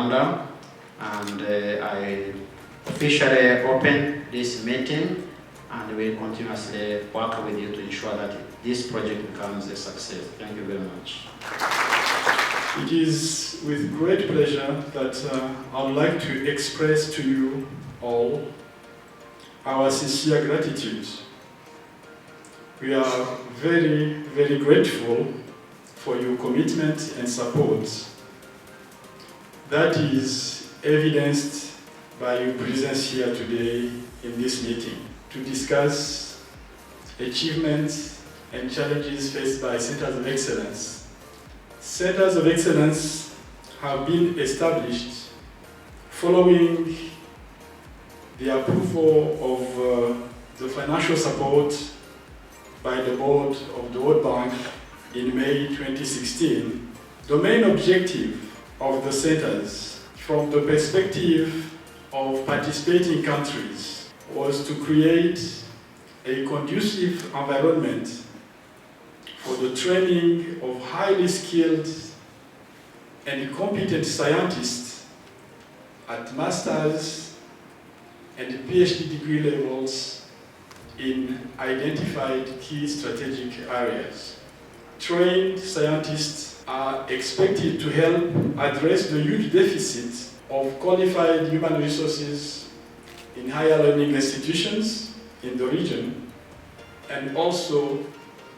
Rwanda, and I officially open this meeting, and we'll continuously work with you to ensure that this project becomes a success. Thank you very much. It is with great pleasure that I would like to express to you all our sincere gratitude. We are very, very grateful for your commitment and support. That is evidenced by your presence here today in this meeting to discuss achievements and challenges faced by Centers of Excellence. Centers of Excellence have been established following the approval of the financial support by the board of the World Bank in May 2016. The main objective of the centers, from the perspective of participating countries, was to create a conducive environment for the training of highly skilled and competent scientists at master's and PhD degree levels in identified key strategic areas. Trained scientists are expected to help address the huge deficit of qualified human resources in higher learning institutions in the region, and also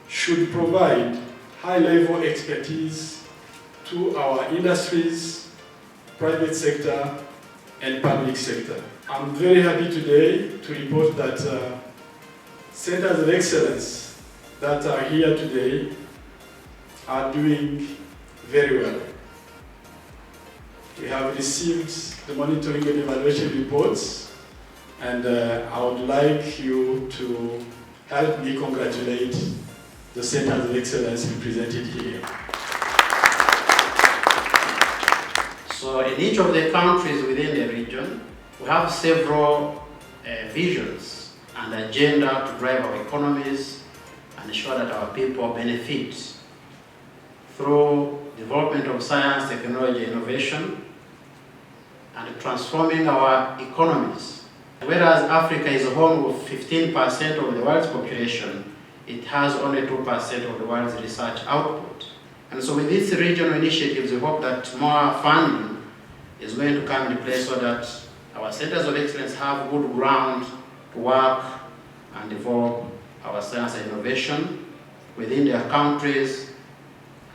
should provide high-level expertise to our industries, private sector, and public sector. I'm very happy today to report that Centers of Excellence that are here today are doing very well. We have received the monitoring and evaluation reports, and I would like you to help me congratulate the Centers of Excellence represented here. So in each of the countries within the region, we have several visions and agenda to drive our economies and ensure that our people benefit through development of science, technology, innovation, and transforming our economies. Whereas Africa is home of 15% of the world's population, it has only 2% of the world's research output. And so with these regional initiatives, we hope that more funding is going to come into place so that our Centers of Excellence have good ground to work and develop our science and innovation within their countries,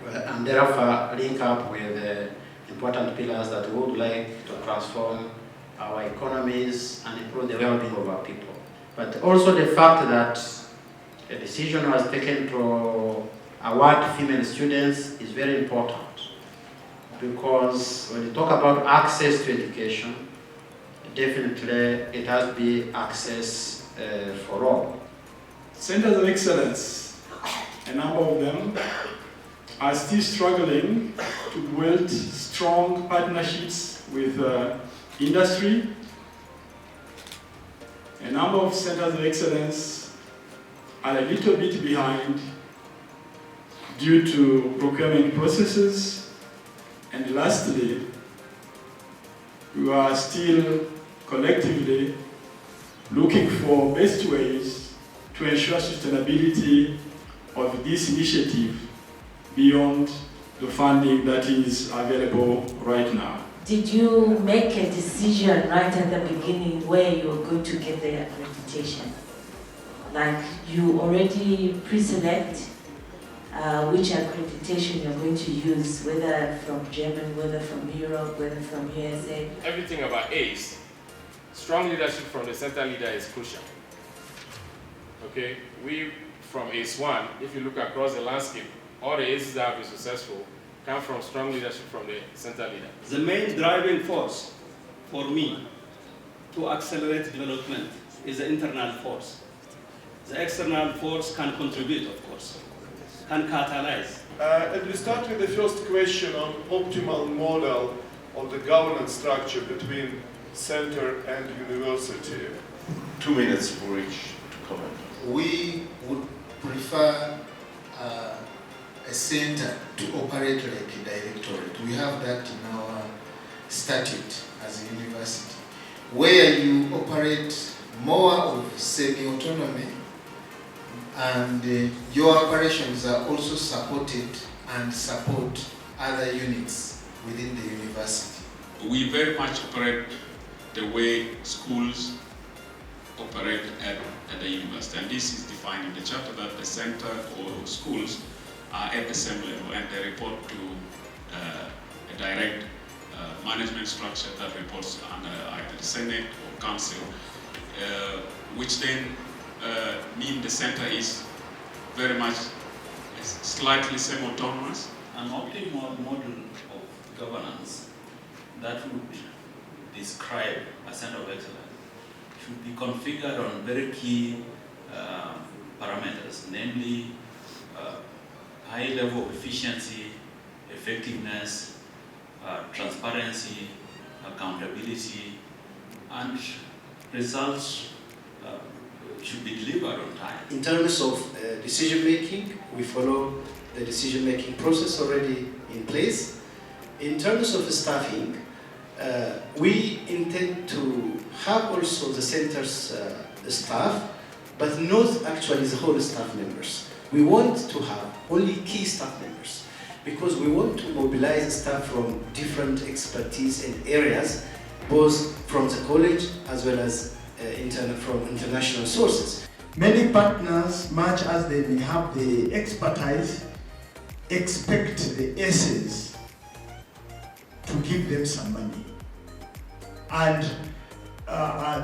and therefore link up with important pillars that we would like to transform our economies and improve the well-being of our people. But also the fact that a decision was taken to award female students is very important, because when you talk about access to education, definitely it has to be access for all. Centers of Excellence, a number of them, are still struggling to build strong partnerships with industry. A number of Centers of Excellence are a little bit behind due to procurement processes. And lastly, we are still collectively looking for best ways to ensure sustainability of this initiative beyond the funding that is available right now. Did you make a decision right at the beginning where you were going to get the accreditation? Like you already pre-select which accreditation you're going to use, whether from Germany, whether from Europe, whether from USA? Everything about ACE, strong leadership from the center leader is crucial. Okay, we from ACE1, if you look across the landscape, all the ACEs that have been successful come from strong leadership from the center leader. The main driving force for me to accelerate development is the internal force. The external force can contribute, of course, can catalyze. And we start with the first question on optimal model of the governance structure between center and university. 2 minutes for each to comment. We would prefer a center to operate like a directorate. We have that in our statute as a university, where you operate more of semi-autonomy and your operations are also supported and support other units within the university. We very much operate the way schools operate at the university, and this is defined in the charter that the center or schools are at the same level and they report to a direct management structure that reports under either the Senate or Council, which then mean the center is very much slightly semi-autonomous. An optimal model of governance that would describe a center of excellence should be configured on very key parameters, namely high level of efficiency, effectiveness, transparency, accountability, and results should be delivered on time. In terms of decision making, we follow the decision making process already in place. In terms of staffing, we intend to have also the center's staff, but not actually the whole staff members. We want to have only key staff members because we want to mobilize staff from different expertise and areas, both from the college as well as from international sources. Many partners, much as they may have the expertise, expect the essays to give them some money. And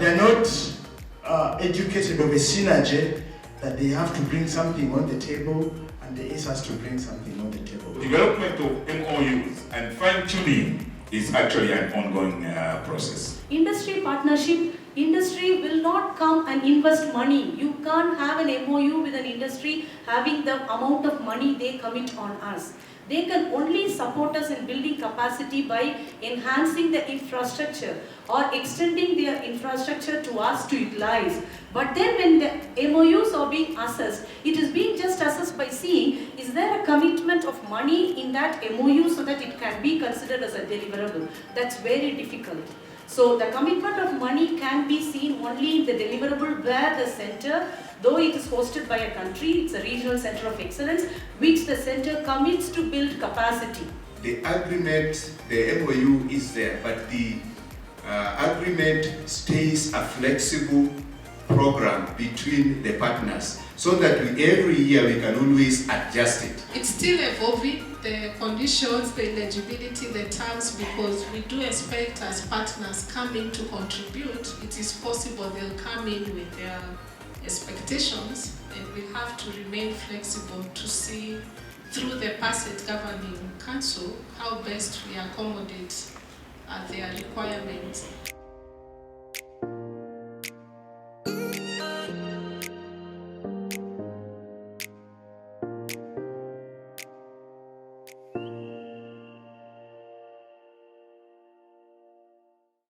they're not educated of a synergy that they have to bring something on the table and the ACE has to bring something on the table. Development of MOUs and fine-tuning is actually an ongoing process. Industry partnership, industry will not come and invest money. You can't have an MOU with an industry having the amount of money they commit on us. They can only support us in building capacity by enhancing the infrastructure or extending their infrastructure to us to utilize. But then when the MOUs are being assessed, it is being just assessed by seeing, is there a commitment of money in that MOU so that it can be considered as a deliverable? That's very difficult. So the commitment of money can be seen only in the deliverable where the center, though it is hosted by a country, it's a regional center of excellence, which the center commits to build capacity. The agreement, the MOU is there, but the agreement stays a flexible program between the partners so that every year we can always adjust it. It's still evolving, the conditions, the eligibility, the terms, because we do expect as partners coming to contribute, it is possible they'll come in with their expectations, and we have to remain flexible to see through the PASET Governing Council how best we accommodate their requirements.